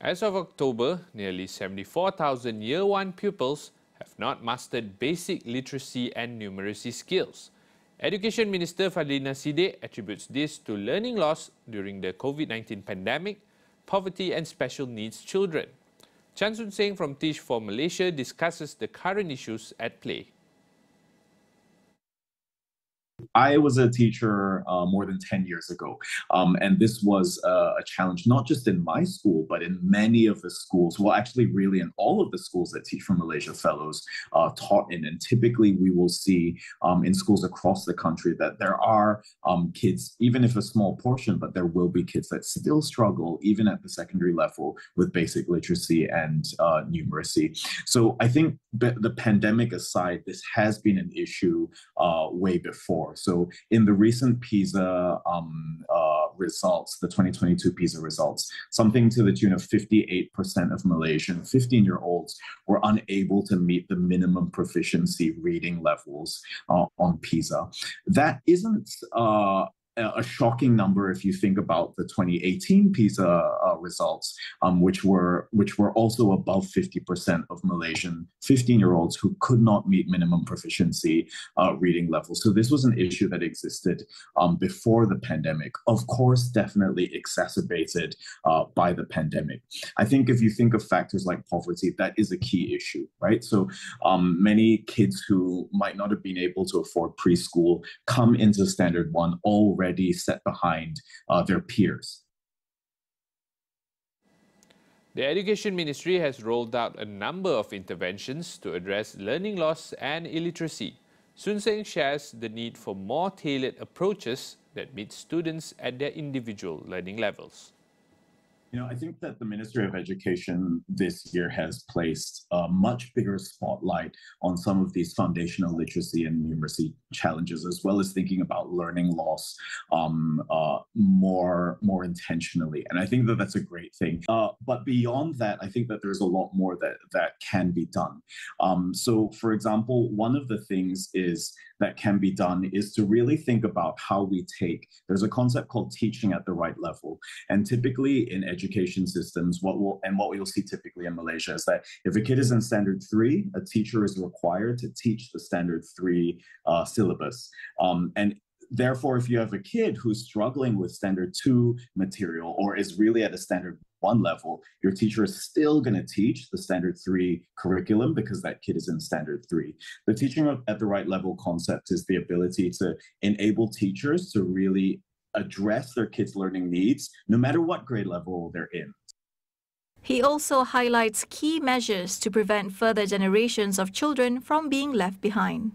As of October, nearly 74,000 Year 1 pupils have not mastered basic literacy and numeracy skills. Education Minister Fadlina Sidek attributes this to learning loss during the COVID-19 pandemic, poverty and special needs children. Soon Seng from Teach For Malaysia discusses the current issues at play. I was a teacher more than 10 years ago, and this was a challenge not just in my school, but in many of the schools, well, actually really in all of the schools that Teach For Malaysia fellows taught in. And typically we will see in schools across the country that there are kids, even if a small portion, but there will be kids that still struggle, even at the secondary level, with basic literacy and numeracy. So I think the pandemic aside, this has been an issue way before. So in the recent PISA results, the 2022 PISA results, something to the tune of 58% of Malaysian 15-year-olds were unable to meet the minimum proficiency reading levels on PISA. That isn't a shocking number if you think about the 2018 PISA results, which were also above 50% of Malaysian 15-year-olds who could not meet minimum proficiency reading levels. So this was an issue that existed before the pandemic, of course, definitely exacerbated by the pandemic. I think if you think of factors like poverty, that is a key issue, right? So many kids who might not have been able to afford preschool come into Standard 1 already set behind their peers. The Education Ministry has rolled out a number of interventions to address learning loss and illiteracy. Soon Seng shares the need for more tailored approaches that meet students at their individual learning levels. You know, I think that the Ministry of Education this year has placed a much bigger spotlight on some of these foundational literacy and numeracy challenges, as well as thinking about learning loss more intentionally. And I think that that's a great thing. But beyond that, I think that there's a lot more that can be done. So, for example, one of the things that can be done is to really think about how we there's a concept called teaching at the right level. And typically in education systems, what you'll see typically in Malaysia is that if a kid is in Standard 3, a teacher is required to teach the Standard 3 syllabus. And therefore, if you have a kid who's struggling with Standard 2 material or is really at a Standard 1 level, your teacher is still going to teach the Standard 3 curriculum because that kid is in Standard 3. The teaching at the right level concept is the ability to enable teachers to really address their kids' learning needs, no matter what grade level they're in. He also highlights key measures to prevent further generations of children from being left behind.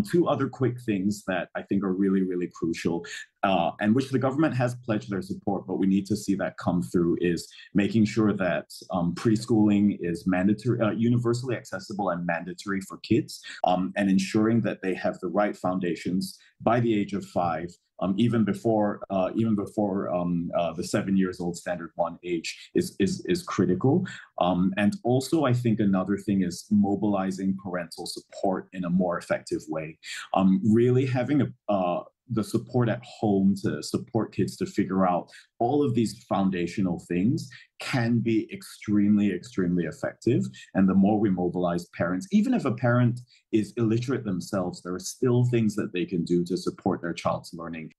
Two other quick things that I think are really, really crucial and which the government has pledged their support, but we need to see that come through, is making sure that preschooling is mandatory, universally accessible and mandatory for kids, and ensuring that they have the right foundations by the age of 5, even before the 7 years old Standard 1 age is critical. And also, I think another thing is mobilizing parental support in a more effective way. Really having the support at home to support kids to figure out all of these foundational things can be extremely, extremely effective. And the more we mobilize parents, even if a parent is illiterate themselves, there are still things that they can do to support their child's learning.